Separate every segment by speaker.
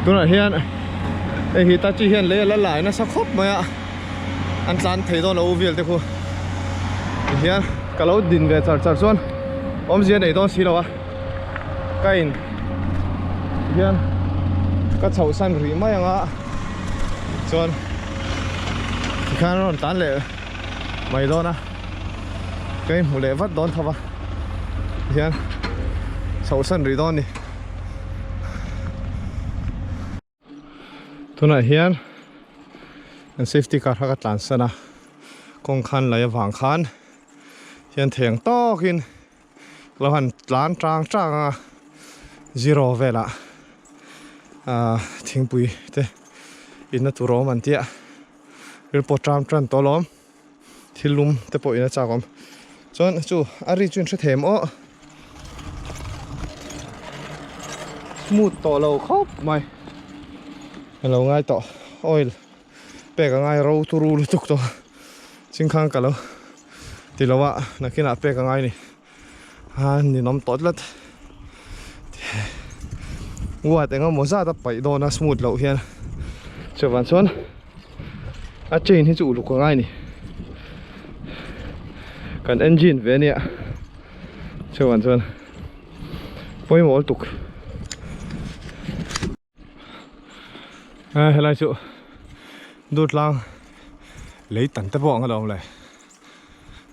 Speaker 1: tôi nói hiện đây thì ta chỉ hiện lấy là lại nó sao khóc mà ăn san thấy đó là ô việt thế cô hiện cả lâu đình về chợ xuân ông gì này đó xí đâu à cái hiện các cháu san rỉ mấy à xuân khá nó tán lệ mày đó nè cái một lệ vắt đón thôi à hiện cháu san rỉ đó đi tôi nói hiện safety car các làn xe na công khăn lấy vàng khăn hiện thieng tokin lo han làn trang trang zero về là thieng bùi thế in nó turo man tia il po tram tran to lom thilum te po ina chakom chon chu ari chun se them o smooth to lo khop mai lâu ngay to oil pe ka ngai ro tu ru tuk to ching khang ka lo ti lo wa na kina pe ka ngai ni ni nom tot lat wa te nga mo za ta pai do na smooth lo hian che van chon a chain hi chu lu ka ngai ni kan engine ve ni che van chon poi mo tuk helai chu đốt lang lấy tận tập bọn cái đồng này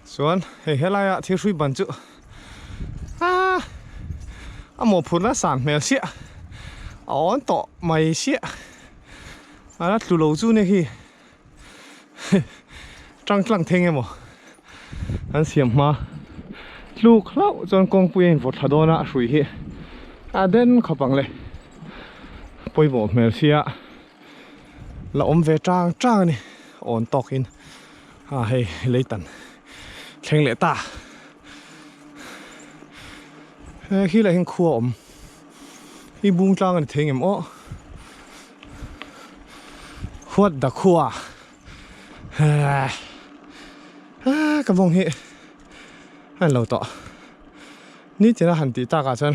Speaker 1: xuống hey helai ạ thiếu suy bẩn chứ một phút là sản mèo xịa ón tọ mày xịa nó lù lù chu này khi trăng trăng thêm em anh xiêm mà lù khâu cho con quên vụt thà đô nạ suy hi đến khắp bằng này bôi bộ mèo xịa là ôm về trang trang này ổn tóc in hay lấy tận khen lệ ta khi lại hình khua ôm khi buông trang này thấy em ó khuất đã khua cái vòng hệ hành lâu tọ ní chỉ là hành tí ta cả chân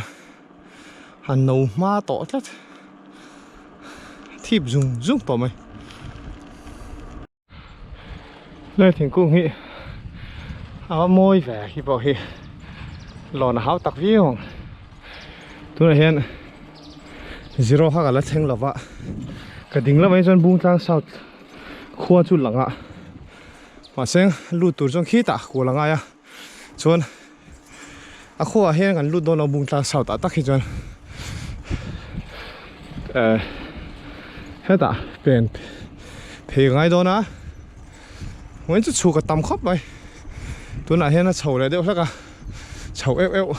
Speaker 1: hành nấu ma tọ chết thiệp dùng giúp vào mày đây thì cũng nghĩ áo môi vẻ khi bảo hi lò là áo tặc viêu tôi là hiện zero ha cả là thanh là vạ cái đỉnh là mấy dân buông trang sao khua chút lặng ạ mà xem lụt tụt trong khí tạ của lặng ai à chôn khua hiện gần lụt đó nó buông trang sao tạ tắc khi chôn hết à bên thì ngay đó nè muốn chút chua cái tầm khóc vậy tôi nói hiện nó chầu này đều à chầu eo eo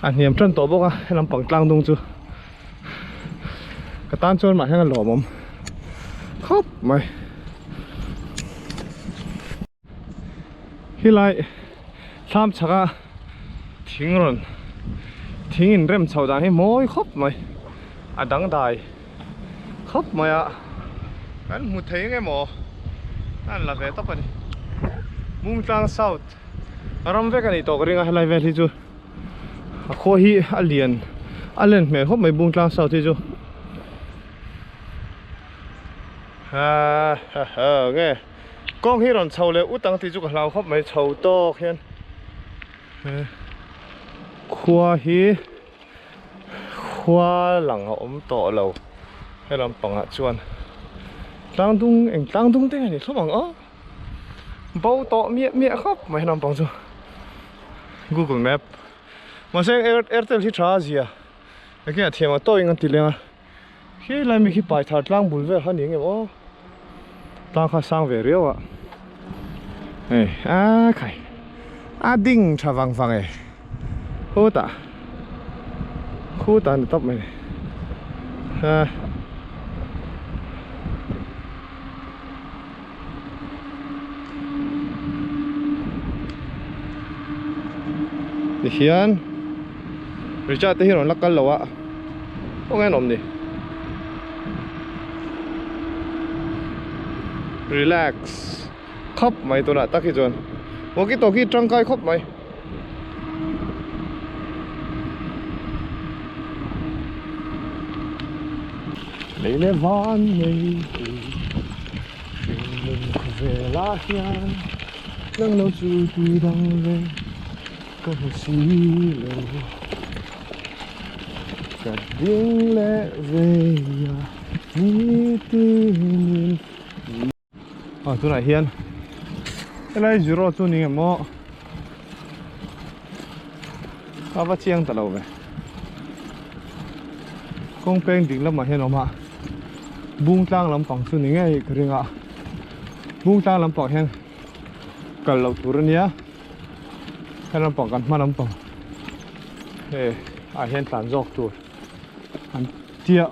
Speaker 1: anh em chân tổ bốc à hay làm bằng lang đông chưa cái tan chôn mà hay là lỏ mồm khóc mày khi lại tham chắc à thỉnh rồi thỉnh rem chầu đàn hay mối khóc mày đắng đài khóc mày ạ anh một thấy cái mỏ anh là về tóc này mung trang south ram về cái này to cái riêng hay là về thì chú khô hi alien mẹ khóc mày mung trang south thì chú nghe con hi rồi sầuเลยút tăng thì chú cái lao khóc mày sầu to khen khô hi khoa lằng ốm to lâu hay làm bằng hạt chuan tăng tung thế này số bằng bao to mía khóc mày làm bằng chu Google Map mà xem Airtel thì trả gì à cái kia thì mà tôi ngăn tiền à khi lại mình khi bài thảo lang bùn về hơn những em lang khai sang về riêu ạ này khai đinh trả vàng vàng này ô ta khu tàn tóc mày thì hiền rồi cha tới hiền lắc cân lẩu ạ không nghe nồng đi relax khóc mày tôi đã tắt cái chuyện một cái tổ kia trăng cay khóc mày lấy lẽ van mây mình về lá hiền nắng lâu chú tuy đang về có một xí lời cả tiếng lẽ về nhà như tin tôi lại hiền cái này duro chú nín em mò bắt chiang tao về công peng đỉnh lắm mà hiền ông ạ buông tang lắm bằng chú nín ngay cái gì buông tang lắm bằng hiền cái lâu tuổi nhá hiền lắm bằngกันมาลำbằng hiền tàn dọc tuổi anh tia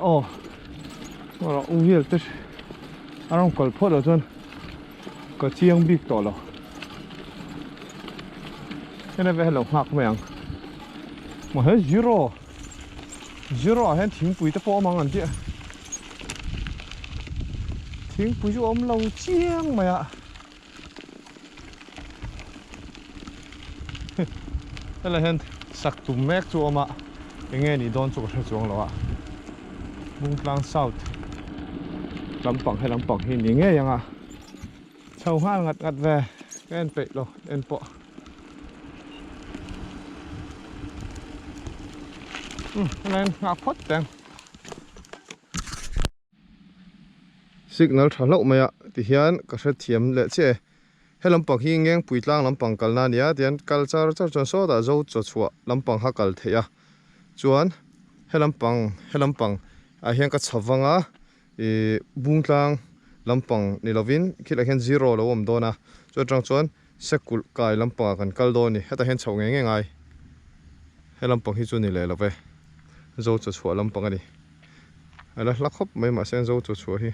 Speaker 1: rồi uống hết tất anh còn phốt rồi chân có chiang big to rồi cái này về lòng hạc mày mà hết zero hết tiếng bụi ta phô mang anh chị tiếng bụi chú ôm lâu chiang mày ạ đây là hết sạc tụm mét chú ôm ạ cái nghe này đón chú có xuống rồi ạ Bung Tlang South lắm bằng hay lắm bằng hình như nghe vậy à sầu hoa ngặt ngặt về cái em bệ rồi em bỏ nên ngọc phất đen signal thả lậu mày ạ thì hiện có sẽ thiểm lệ chế hay lắm bằng hình ngang bụi lang lắm bằng cal na nia tiền cal cho cho số đã dâu cho chua lắm bằng hắc cal thế à chuan hay lắm bằng hiện các chawanga Bung Tlang lampang nilovin khila hen zero lo om dona cho trang chuan sekul kai lampang kan kal do ni heta hen chho nge ngai he lampang hi chu ni le love zo chu chua lampang ani ala lakhop mai ma sen zo chu chua hi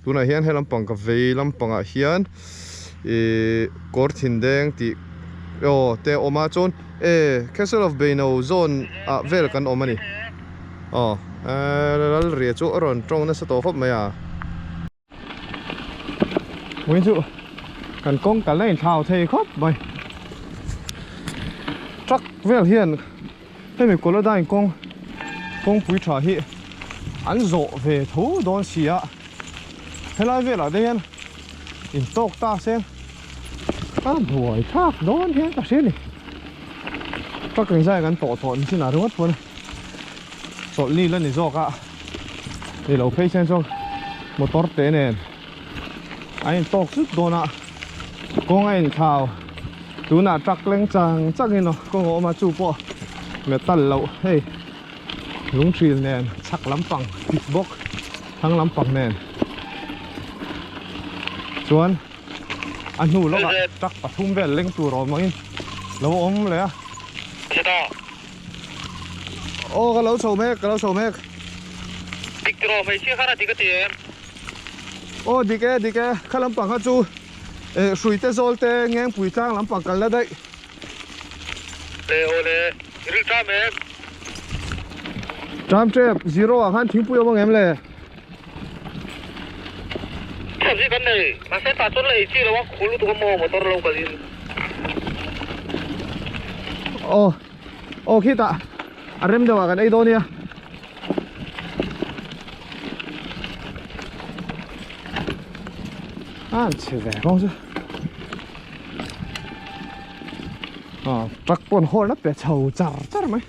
Speaker 1: tuna hian he lampang ka vei lampanga hian kor thin deng ti te oma chon Castle of Beino zone a vel kan omani lal ria chu ron trong na sa to khop mai à nguyên chu kan kong ka lein thao thei khop mai truck vel hian he mi kola dai kong pui tha hi an zo ve thu don sia helai vel a den in tok ta sen buổi thác don hian ta sen ni truck kan sai kan to thon sin a ringot pon sổ li lên để do cả để lâu phê xem xong motor té nè anh tóc sức đồ nè con anh thào tú nè chắc lên chẳng chắc như nó con họ mà chụp bộ mẹ tần lậu hey lúng truyền nè chắc lắm bằng thịt bốc thăng lắm bằng nè chuan anh hù nó chắc phải thung về lên tù rồi mới lâu ôm lấy à cái lẩu sầu mét
Speaker 2: Đi cái mấy chiếc khác là đi cái tiền
Speaker 1: đi cái khá lắm bằng hả chú suy tế dôl tế ngang bùi trang lắm bằng cần là đấy
Speaker 2: lê rưu trăm em
Speaker 1: trăm trếp zero à hắn thính bùi ông em lê
Speaker 2: thậm chí cái này mà sẽ tạo cho lấy chi là quá khổ lúc tôi có mò mà tôi lâu cả gì
Speaker 1: khi ta rem đâu cái này đâu nè chỉ về không chứ trắc buồn hôi lắm để chầu chả chắc mấy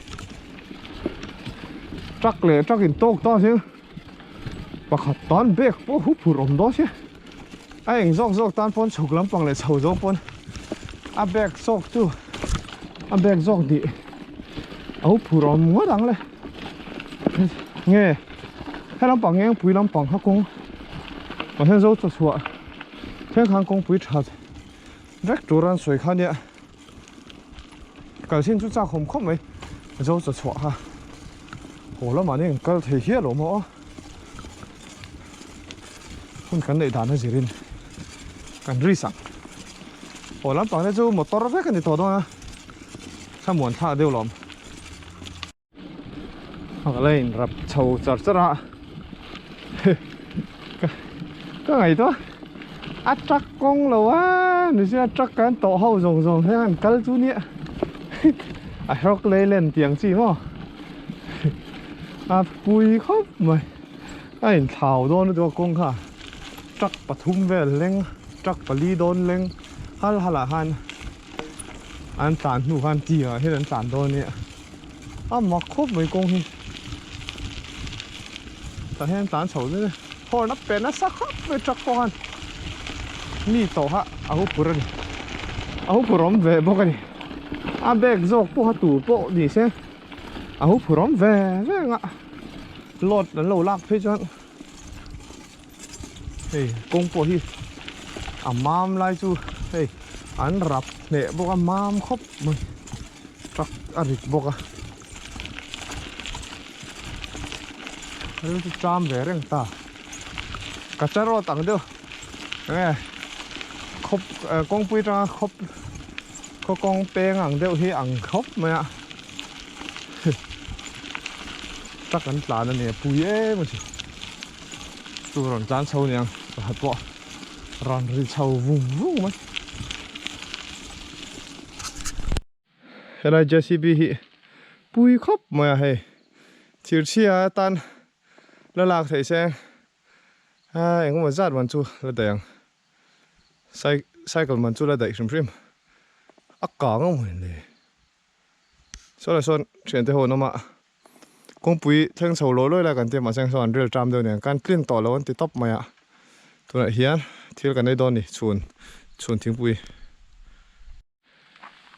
Speaker 1: trắc lệ trắc in tốc to chứ và khát tán bẹc bố hút phù rồng đó chứ anh dọc tan phun chục lắm bằng lệ chầu dọc phun bẹc dọc chứ bẹc dọc đi hút phù rồng quá đáng lên nghe hay lắm bằng nghe bùi lắm bằng hắc công mà thêm dấu cho chùa thêm hàng công bùi chặt vết chỗ ran soi khăn nhẹ cái xin chú cha không không mấy dấu cho chùa ha hồ lắm mà nên cái thể hiện rồi mà không cần để đàn cái gì lên cần rì sẵn hồ lắm bằng đấy chú một to vết cái này to đó sao muốn thả đều lắm hoặc lên rập chầu chặt chặt ra cái ngày đó chắc con là quá nếu như chắc cái tổ hậu rồng thế hẳn cắt chú nhẹ rock lên tiếng gì mà à bùi khóc mày anh thảo đó nó được công khả chắc bà thum về lên chắc bà ly đôn lên hal là han anh tàn nụ han tìa hết anh tàn đó nè à mà khóc mấy công hi tại hiện tàn xấu nữa hồi nó bén nó sắc khóc với chắc con ni tổ ha ahu puran ahu purom về bốc cái à bèc dọc po tủ po gì xem ahu purom về ngạ lột nó lâu lạc phê cho hey công po hi mam lai chu hey anh rap nè bốc mam khóc mày chắc arik bốc cái cham về reng ta cả chả rồi tặng đâu nghe khóc con bui ra khóc có con bé ăn đều hi ăn khóc mày ạ chắc anh là này bui ấy mà chứ tôi còn chán sâu nè hạt bọ ròn đi sâu vùng vùng mà cái này JCB hi bui khóc mày hay chiều chia tan là lạc thấy xem anh cũng mà giặt mình chú là đèn cycle mình chú là đẩy xem phim ác cả không mình đi sau là son chuyển tới hồ nó mà công bùi thằng sầu lối là cần tiền mà sang son real tram đâu nè can clean tỏ lâu thì top mày ạ tôi lại hiến thiếu cái này đòn đi chuồn tiếng bùi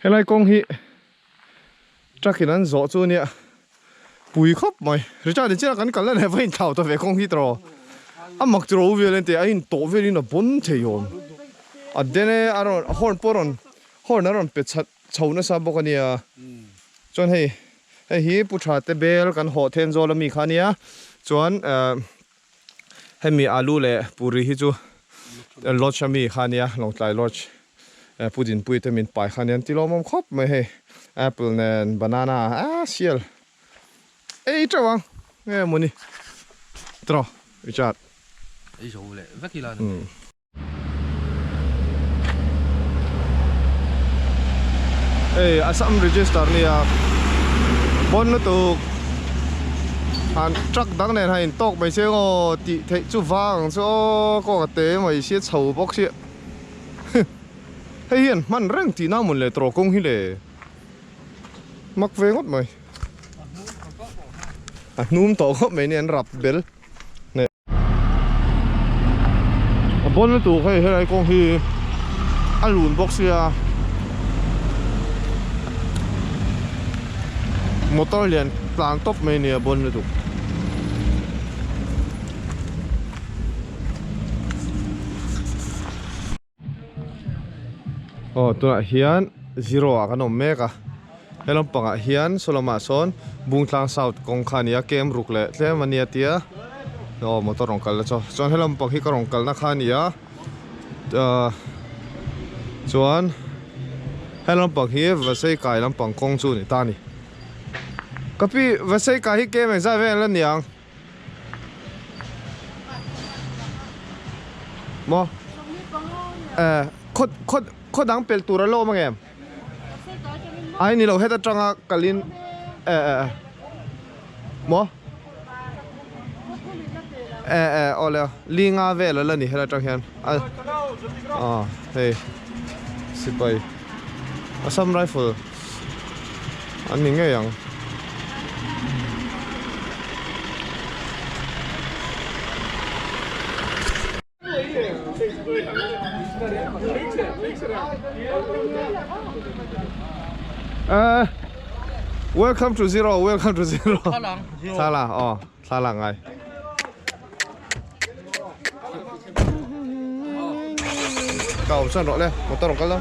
Speaker 1: cái này công hi chắc khi nó rõ chú nè bùi khóc mày rồi cha đến chưa cái này này phải thảo tôi về công hi rồi à mặc dù về lên thì anh tổ về đi nó bốn thế yom à đây này à rồi horn nó rồi bị chầu nó sao bốc nia chọn hay hi bút chặt tế bel kan họ thêm rồi là mi khá nia chọn hay mi alu lệ puri hi chu lót cho mi khá nia long tay lót pudin pui tế min pai khá nia tilo mom khóc mày hay apple nè banana xiel ấy cho anh nghe muốn đi trò Richard
Speaker 3: ấy số lệ vắt kỳ lần
Speaker 1: ê Assam register ni à bon nó tụ han truck đăng này hay tóc mấy xe có tị thấy chú vàng cho có cái tế mấy xe sầu bóc xe hay hiện man răng tí nào muốn lệ trò công hi lệ mắc về ngót mày núm tổ có mấy nên rập bel này bon nó tụ hay hay công hi alun bóc xe motor liền plan top mấy nè bon nó tụ tôi lại hiến zero à cái nôm mẹ cả hay làm bằng à hiến soloma son bung thang south công khania kem ruk lệ thế mà nia tia motor rong kal cho hay làm bằng hi cái rong kal na khania chuan hay làm bằng hi và xây cài làm bằng công chu này ta này cái pi và xây cài hi kem này ra về là niang mo khó đáng pel tura lo mang em ai ni lo hết trăng kalin mo ole linga về là ni hết trăng hian hey sipai Assam rifle anh mình nghe yang welcome to zero. Sa lang ai. Cậu sao rồi đây? Một tao đồng cái đó.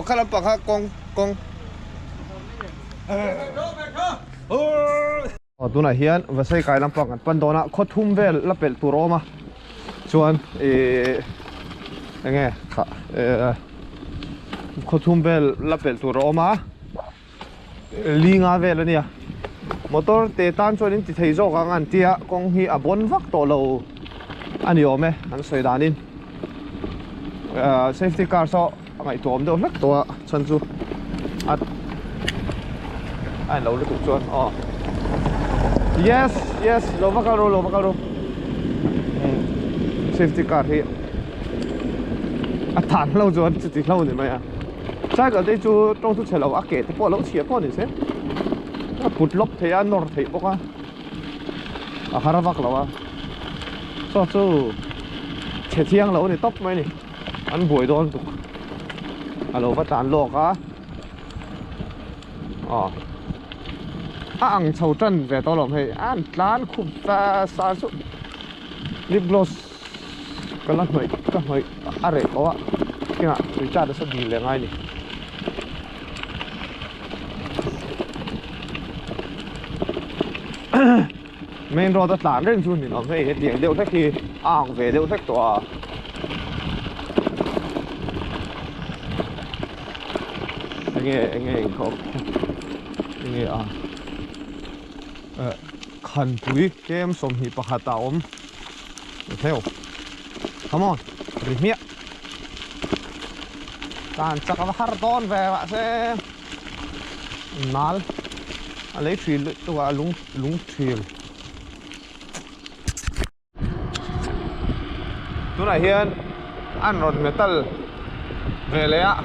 Speaker 1: Khá là bạc ha con. Tôi này hiền và xây cái làm bạc pan đó na khót thum về là bel tu roma. Chuan nghe khá khót thum về là bel tu roma. Linga về là nia. Motor te tan cho nên thì thấy rõ các anh tia con hi à bốn vắc tổ lầu anh hiểu me anh xoay đàn in safety car so ngày tổ đâu lắc tổ chân chu anh lâu đi cục chuột yes lo vào caro safety car thì thản lâu chuột chỉ lâu này mày chắc ở đây chú trong chú chơi lâu kể thì bỏ lâu chia bỏ này xem put lop thì nor thì bỏ qua haravak lâu so chú chơi thiang lâu này top mày này anh buổi đón tụ alo phát triển lộc ăn sầu trần về to lòng hay ăn lán khum sa số lip gloss cái mấy are có cái nào tôi trả được số gì là ngay này main road tất lán đến chun thì nó phải hết điện đều thích thì ăn về đều thích tòa anh nghe không nghe khăn bụi kem sôm hi bạc hạt ôm theo come on đi miệng càng chắc là hard on về bạn sẽ nál lấy thuyền tôi lúng thuyền tôi này hiện ăn rột metal về lấy ạ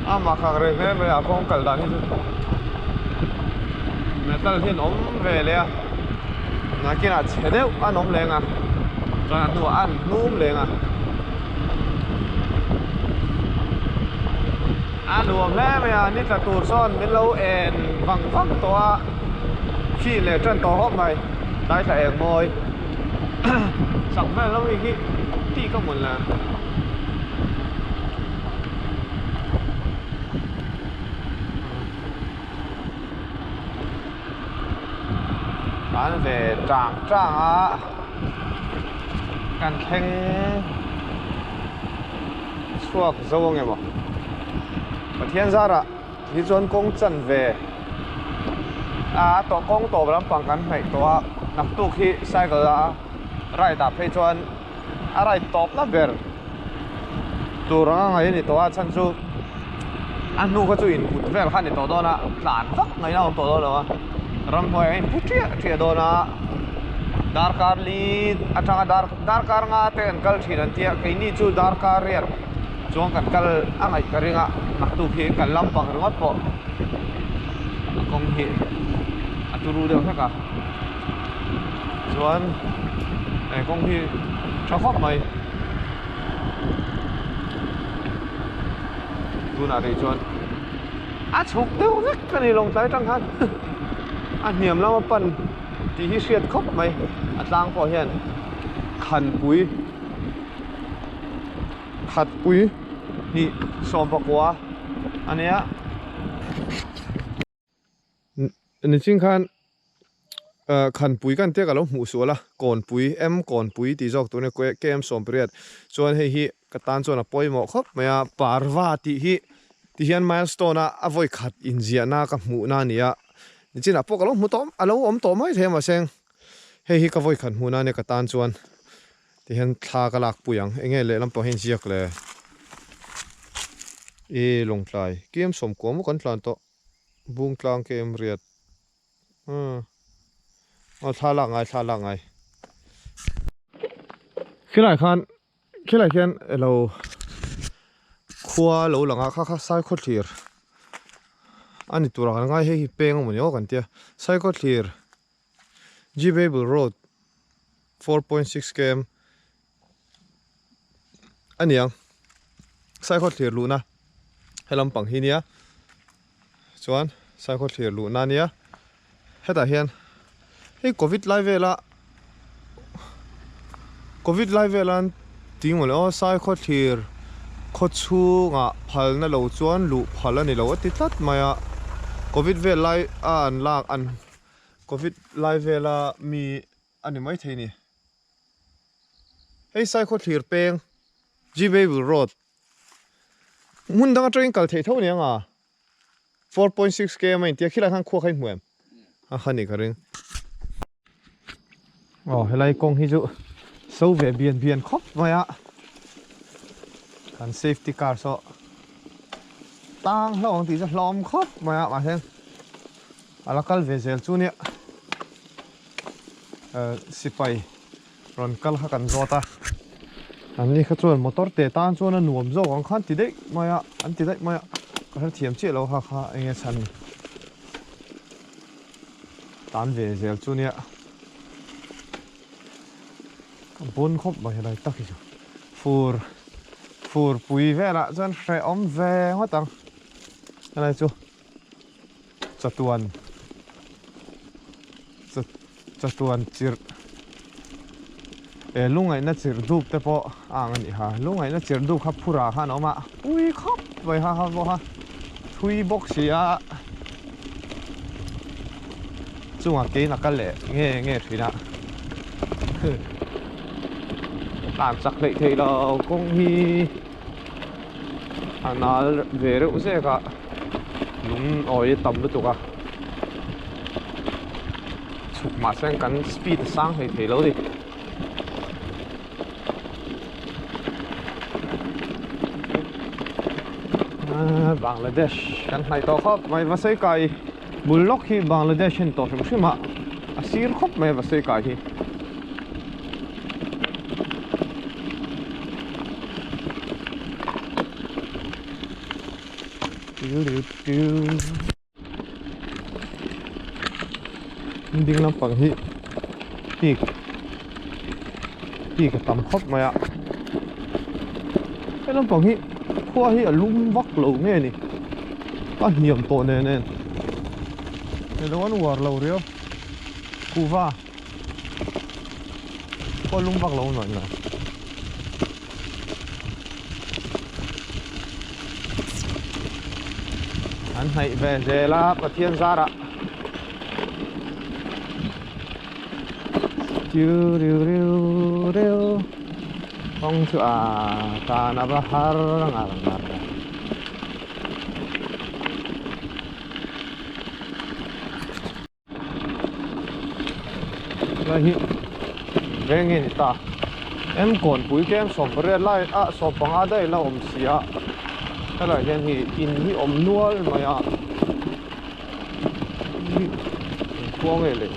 Speaker 1: mà khang rồi về bây giờ không cần đàn chứ metal thì nóng về lấy à nói kia là chế đều ăn nóng lên à rồi ăn đồ ăn núm lên à ăn đồ lẽ bây giờ nít là tụt son bên lâu en vắng to khi lệ chân to hốp mày đấy là em môi sẵn về lâu ý thì có một là bán về trạng á căn thanh suộc dâu nghe bảo và thiên gia ạ thì chuẩn công chân về tổ công tổ làm bằng căn này tổ nắp tu khi sai cái là rai đạp hay chuẩn rai top là ver tu ra ngay này tổ chân chu anh nu có chú in cút ver khăn này tổ đó là lán vắt ngày nào tổ đó là ram hoy anh putria do na dar car lead atanga dar car nga te an kal thiran tia ke ni chu dar car rer chong kan kal angai karinga nak tu khi kan lampang ringot po kong hi aturu deu thaka chuan kong hi thakop mai tu na ri chuan chuk deu vek kan ni long tai tang han anh niệm lắm phần thì hi xuyên khóc mày tang phò hiện khăn bụi thì xòm vào quá anh ấy anh chính khăn khăn bụi kan tiếc cả lúc mù số là còn bụi thì dọc tôi này cái em xòm bẹt cho nên hi cái tan cho nó bôi mỏ khóc mày parva thì hiện milestone avoid khát india na cái mũ na nia chỉ là bốc alo tom alo tom ấy thế mà xem hay cái voi khẩn huna này cái tan chuan thì hiện tha cái lạc buyang anh nghe lệ lắm bảo hiện giặc lệ lồng lại kiếm sôm của một con tlan to buông tlang kem riết tha lạng ngay khi lại khen lâu khua lâu langa khá sai khốt thiệt anh tu ra ngay hay peng mà nhớกัน tia cycle clear G-Babel Road 4.6 km anh yang cycle clear luna hay làm bằng hi nia chuan cycle clear luna nia hết à hiền hey covid live về là tiếng mà nó cycle clear khó chu ngã phal na lâu chuan lụ phal anh lâu tít tát mày covid về lại anh lang anh covid live về là mi anh mấy thế này hey cycle clear peng G-Babel Road muốn đang train cả thể thao này à 4.6 km anh tiếc khi lại thằng khua khai mềm khăn này cái rừng hay lại con hi dụ sâu về biển khóc mày ạ cần safety car so tang lo thì rất lom khóc mày ạ mà xem alakal vezel chu nia sipai ron kal ha kan zota an ni kha chuan motor te tan chuan an nuam zo ang khan ti dei maya an ti dei maya ka thiam che lo ha kha enge san tan vezel chu nia bun khop mai lai tak hi fur pui ve la chuan hre om ve ngotang anai chu chatuan chir lungai na chir dup te po ang ani ha lungai na chir dup kha phura kha no ma ui khop vai ha ha bo ha thui box ya chunga ke na kal le nge thina làm chắc lệ thì là cũng hi nó về đâu sẽ cả đúng oi tầm được cả chụp mà xem cắn speed sang thì lâu đi Bangladesh kan này to khóc mày và xây cài bullock hi Bangladesh hiện to chúng mà asir khóc mày và xây cài hi ding lam pang hi ti ka tam khop maya cái lam pang hi khua hi lum vak lo nge ni a hiam to ne ne ne lo an war lo rio kuwa ko lum vak lo no na anh hãy về về là và thiên gia ạ chiu riu riu riu không chua ta na bahar ngar ngar đây về nghe ta em còn cuối kem sòng bể lại sòng bằng ở đây là xìa cái này hiện thì in hi nuôi mà ya quăng về lên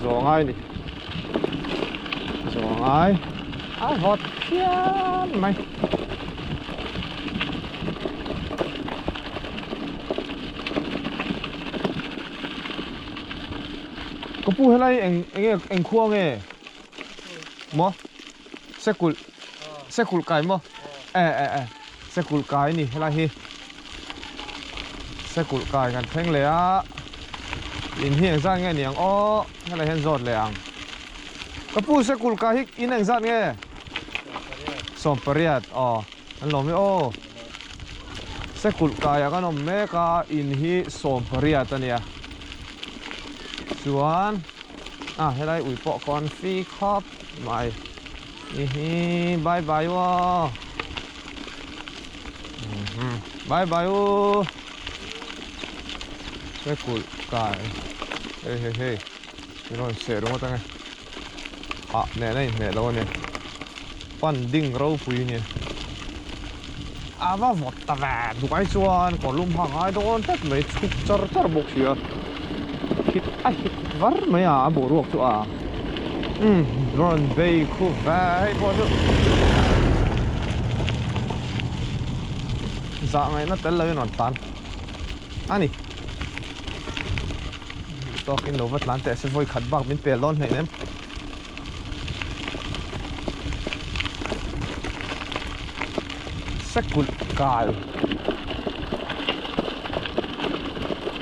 Speaker 1: rồi ngay đi rồi ngay hot thiên mày có pu hay là anh quăng nghe mo sekul kai mo sekul kai ni hela hi sekul kai kan pheng le a in hi zan nge niang o hela hen zot le ang kapu sekul kai hi in ang zan nge som pariat an lo me o sekul kai a kan om me ka in hi som pariat ania chuan helai ui po kon fi khop mai bye bye wo bye bye wo cái cùi cài hey rồi sẽ đúng không ta nghe nè này nè đâu nè pan đinh rau pui nè và vọt ta về tụi cái chuan còn lum hàng ai đó tất mấy chục char bốc xìa hít var mấy bộ ruột tụi Ron bay khu vãi bỏ được dạ mày nó tên là nó tan anh to cái nấu vật lán tệ sẽ vui khát bạc bên bè lon này em sekul kai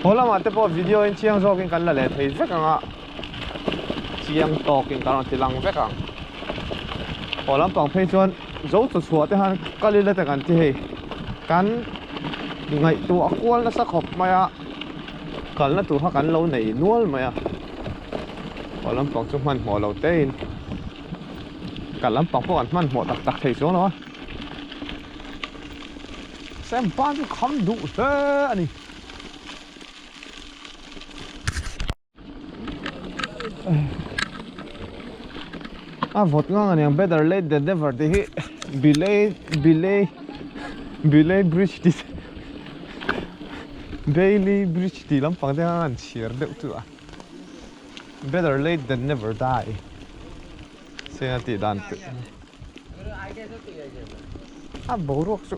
Speaker 1: hola mà tập video in chiang zo kin kan la le thei vek anga chiang to kin kan ti lang vek ang holam pang phei chuan zo chu chhuat te han kali la ta kan ti hei kan ngai tu akwal na sa khop maya kal na tu ha kan lo nei nual maya holam pang chu man mo lo te in kalam pang po an man mo tak tak thei chu lo xem ban cái khăm đủ thế anh vot ngang anh better late than never thì Bailey Bridge đi Bailey Bridge đi lắm bằng thế anh cheer được tụi better late than never die xe tỷ đàn tự bầu ruột sự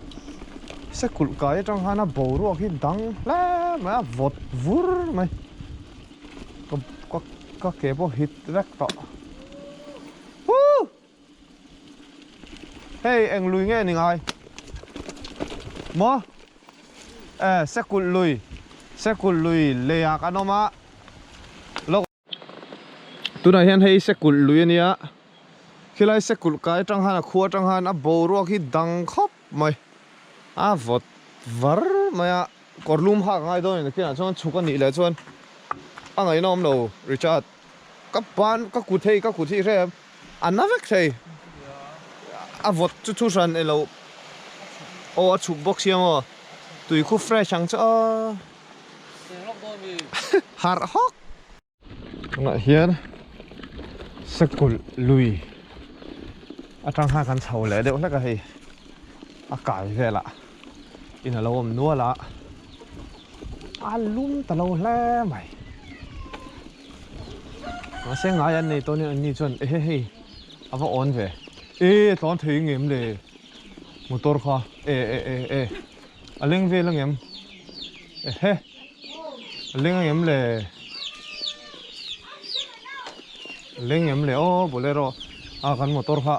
Speaker 1: sẽ cụt cái trong hai nó bầu ruột khi đắng lá mà vọt vur mày có cái bộ hit rắc tọ hey anh lùi nghe nè ngài mò sẽ cụt lùi lê à cái nó mà lâu tụi này hiện hay sẽ cụt lùi nè khi lại sẽ cụt cái trong hai là khua trong hai nó bầu ruột khi đắng khóc mày vọt vỡ mày còn lùm hạc ngay thôi khi nào cho chú con nị lại cho anh ấy nom đâu Richard các bạn các cụ thể xem anh nói vậy vọt chú sân này lâu chụp box xem mà tụi khu fresh chẳng cho hard hawk lại hiện sẽ cụt lùi trong hai căn sầu lẽ đều là cái gì cải về lại in là lâu ôm nua là lum ta lâu le mày nó sẽ ngái anh này tôi nên anh đi chuẩn hey vào on về toán thấy nghiệm để motor kha lên về là nghiệm lên nghiệm le lên nghiệm le bolero kan motor kha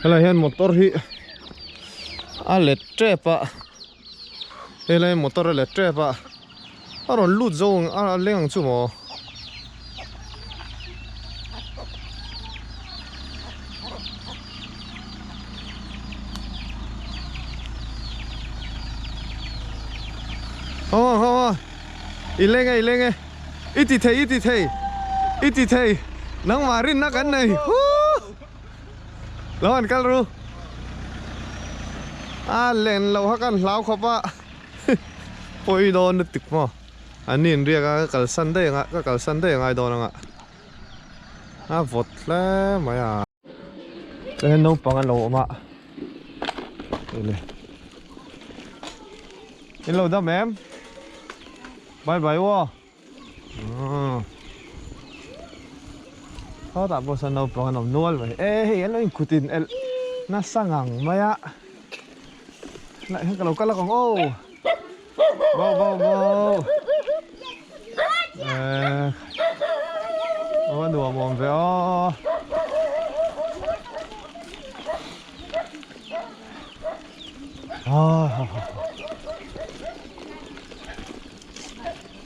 Speaker 1: Hela hian motor hi electric pa hela motor electric pa aron lut zo leng chu mo ilenge iti thei nang marin na kan nei lawan kalru len lâu hakan lau khopa poi don được tik mo anin ria ka kal san de nga ka kal san de ngai don nga vot la maya cái nấu bằng lâu mà hello đó em bye bye wo Thôi tại bộ sân đâu bằng nằm nuôi vậy ê anh nói kutin el na sangang maya lại cái lẩu cá là còn ô bao đùa mồm về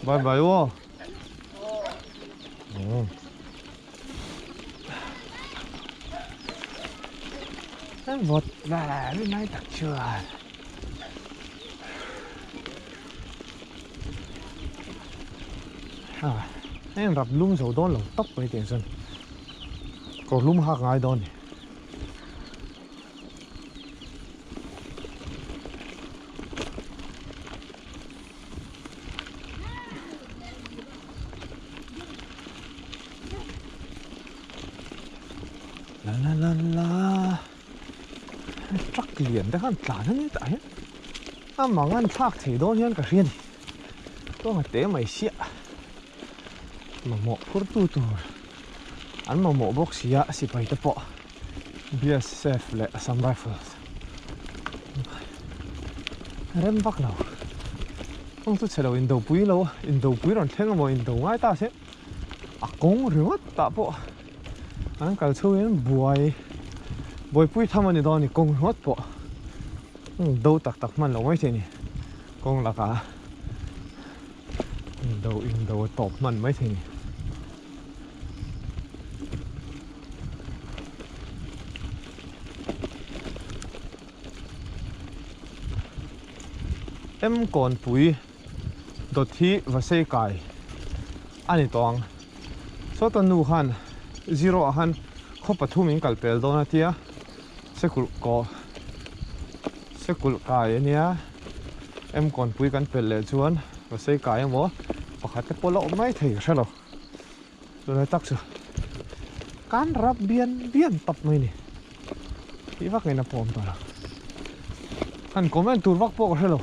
Speaker 1: bye bye wo vọt là bên này thật chưa em gặp lung dầu đó lồng tóc với tiền dân còn lung hạc ai đó này la chắc liền đó hắn trả nó như tại mà ngăn thác thì đó nhân cả riêng đó mà té mày xịa mà mộ phút tu anh mà mộ bốc xịa xị bay tập bọ BSF lại some rifles rem bắc nào không tôi sẽ đầu in đầu quý rồi thêm một in đầu ngay ta sẽ cũng rửa tạ bọ anh cả chơi đến buổi bụi tham ăn đó thì công hết bộ đâu tắc man lâu mấy thế này công là cả đầu tọp man mấy thế này em còn bụi đột thi và xây cài anh ấy toang số tận nu han zero han khó bắt thu mình calpel đó nè tia sẽ cul cái nhá em còn bụi căn pel lệ chuan và xây cái mà và khát cái polo mấy thì sao đâu rồi tắc chưa can rap biên tập mày nè cái vác này là phồm tao anh comment tụt vác bộ rồi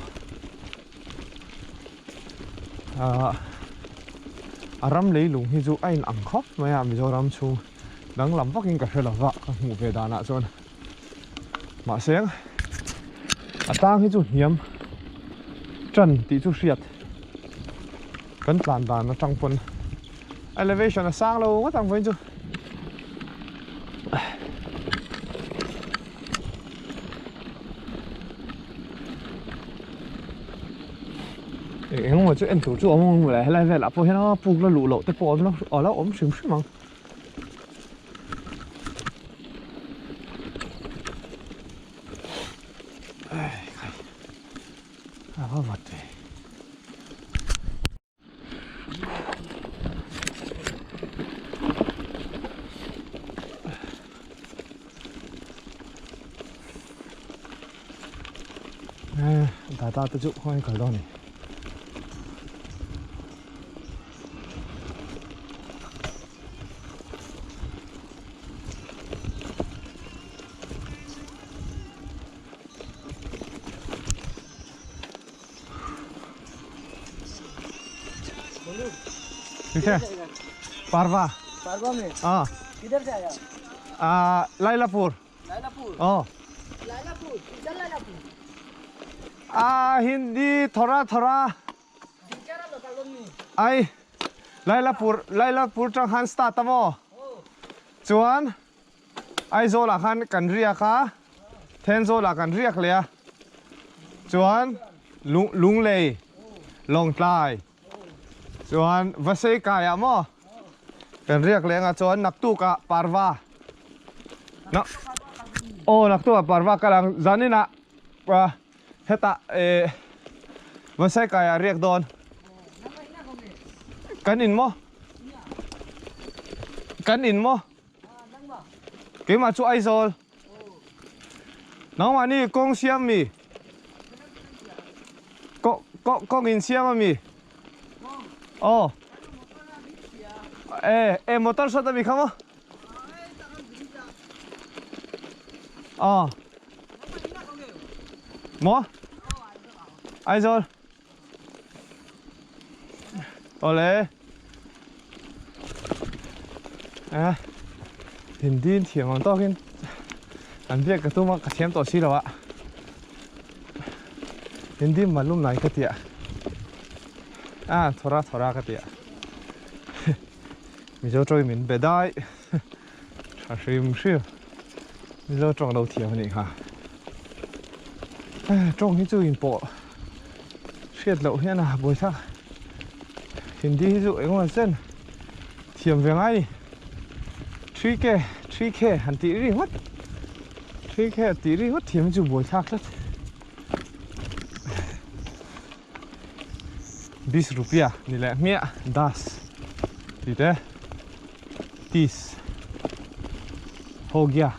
Speaker 1: ram lấy lùng hi dù anh ăn khóc mà bây giờ ram chu đang làm vác in cả rồi vác ngủ về đà nạ rồi mà sáng tang hi chu hiếm trần tí chu siết cấn tàn nó trăng phun elevation là sang lâu quá tăng với chứ không mà chứ em thủ chu ông lại về là po nó buộc nó lụ lộ tới po nó ở đó ốm sướng sướng mà vật đấy ta tự dụng khoai cởi đó này ठीक है पारवा में किधर से आया लाइलापुर
Speaker 4: किधर लाइलापुर
Speaker 1: हिंदी थोड़ा आई लाइलापुर trong han start tamo chuan ai zo la khan kan ria ka then zo la kan riak le chuan lung lei long tlai chuan vasei ka ya mo kan riak le nga chuan naktu ka parwa na naktu ka parwa ka lang zanina heta vasei ka ya riak don kan in mo cái mà chú ai rồi nó mà đi con xem mi con in xem mà mi motor sao ta mi không mo ai rồi ole Hindi thiềng on tokin an việc cái tu mà cái xem tổ xí đâu ạ Hindi mà lúc này cái tiệt thora cái tiệt mình cho trôi mình bể đai mình cho trồng đầu thiềng này hả trồng cái chú in bộ xiết lậu thế nào bồi sao Hindi ví dụ không là dân thiềng về ngay 3K han ti ri hot 3K ti ri hot thiam chu boi thak lat 20 rupiah ni le mia 10 ti te 30 ho gya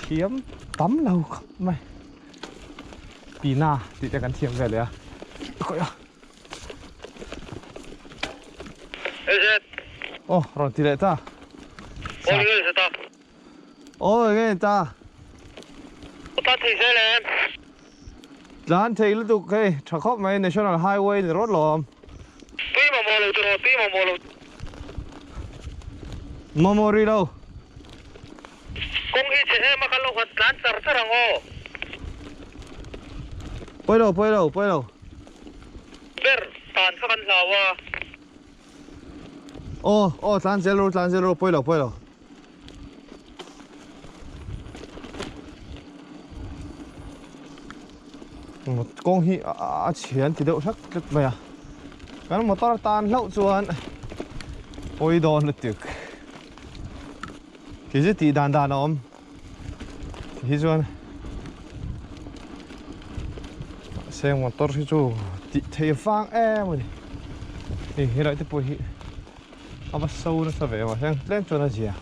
Speaker 1: thiam tắm lâu mày pina ti te kan thiam về le coi à rồi ti le ta cái ta
Speaker 2: ta thấy thế này
Speaker 1: dán thấy lúc tụ cái trà khóc mấy National Highway thì rót lòm
Speaker 2: tí mà mua lụt
Speaker 1: Momori đâu
Speaker 2: công hi chế mà kalau hoạt lan sar sarang o
Speaker 1: Poi đâu
Speaker 2: ber tan sakan lawa
Speaker 1: tan zero poi đâu một con hi chiến thì đậu sắc rất mày cái một to tan lậu chuan ôi đòn là tuyệt cái gì thì đàn ôm thì chuan xem một to thì chú thì phang rồi thì hiện tại thì bồi hi bắt sâu nó sao vậy mà xem lên cho nó gì à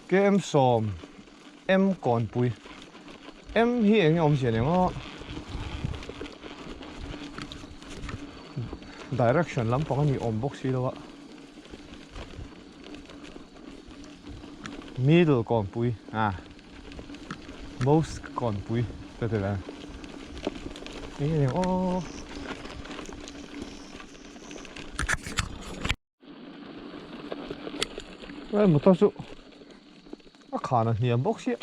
Speaker 1: cái em xòm em còn bùi em hiện ông gì này ngó direction lam pang ni om box hi lo middle kon pui most kon pui te te la ni ô 왜 못 타수 가는 니 box hi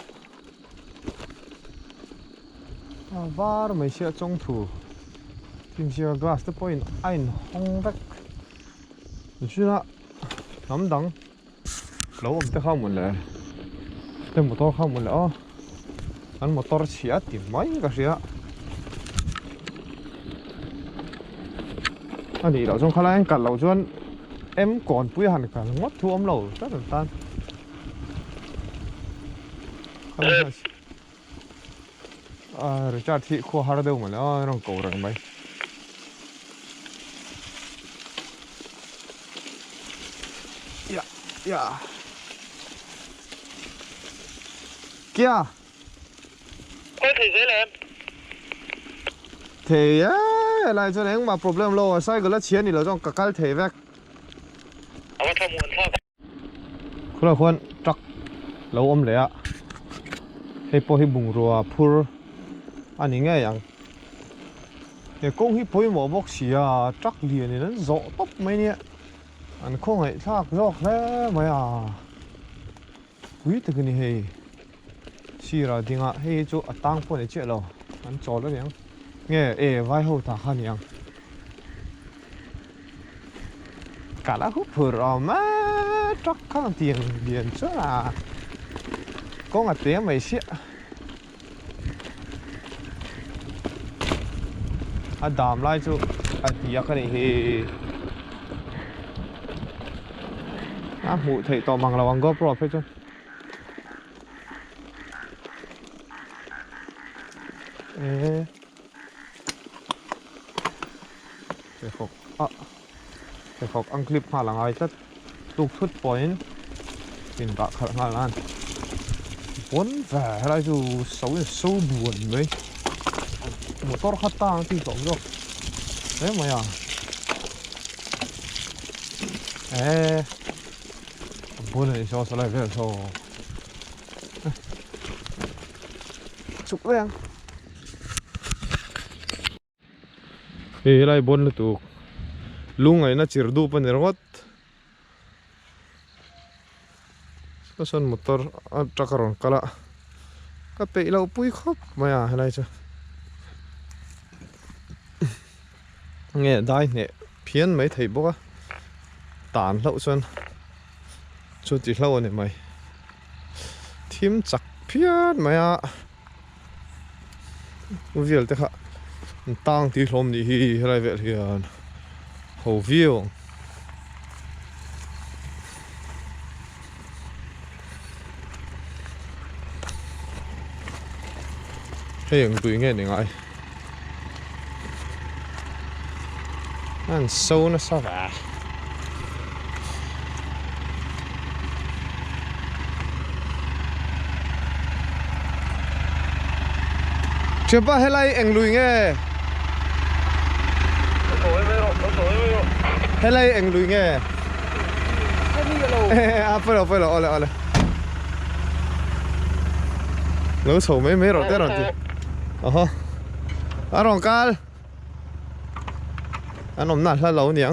Speaker 1: var mấy xe trong thủ tìm xe glass the point anh hong vek chứ là nắm đắng lâu ông ta không muốn lẽ tên motor không muốn lẽ anh motor xe tìm mấy cái xe anh đi đâu trong khai anh cắt lâu chuan em còn bùi hẳn cả ngót thu ấm lầu rất là tan rồi cha thị khu hà đâu mà nó rong cầu rong bay dạ kia
Speaker 2: có thì dễ là em
Speaker 1: thì á lại cho nên mà problem lo sai cái là chiến thì là trong cả cái thể vẹt
Speaker 2: เอาว่าทำมวนทอด
Speaker 1: คุณละคนจักเราอมเลยอะให้พอให้บุงรัวพูดอันนี้ไงอย่างเนี่ยกงให้พอให้หมอบอกเสียจักเรียนนี่นั้นโจ่ตบไหมเนี่ยอันคงไอ้ซากโจกแล้วไหมอ่ะวิแต่กันนี่ให้ชีเราดิ้งอ่ะให้จู่ตั้งพวกนี้เจ้าเราอันโจแล้วเนี่ยเนี่ยไว้หัวตาขันยังcả lá hút phở rồi mà chắc không tiền điện chứ là có ngặt tiếng mày xịa đàm lại chú thì cái này thì mụ thầy tò bằng là bằng GoPro phải chứ để phụcแต่เขาอังคลิปมาหลังไอ้จะตุกทุดปอยน์เป็นตะขัดงานนั่นวนแฝงอะไรจู่สู้บุญไหมหมดตัวขัดตางที่สองจ้ะเอ๊ะมาอย่างบุญนี่ชอบอะไรเพื่อนชอบสุกเลยยังอะไรบุญเลยตุกลุงไอ้น่าจิรดูปนรถก็ส่วนมอเตอร์จักรรอนกละก็ไปเราปุ้ยครบมาอะไรจ้ะเนี่ยได้เนี่ยเพี้ยนไม่ถ่ายบอกว่าตานเราส่วนชุดที่เราเนี่ยไม่ทีมจักเพี้ยนมาวิลแต่ค่ะตั้งที่ลมดีอะไรแบบนี้hậu view cái hình tùy nghe này ngại ăn sâu nó sao vậy chưa bao hay lại anh lùi nghe hay là anh lùi nghe phải rồi ole lỡ sầu mấy rồi té rồi thì rong cal anh ông nãy là lâu nhỉ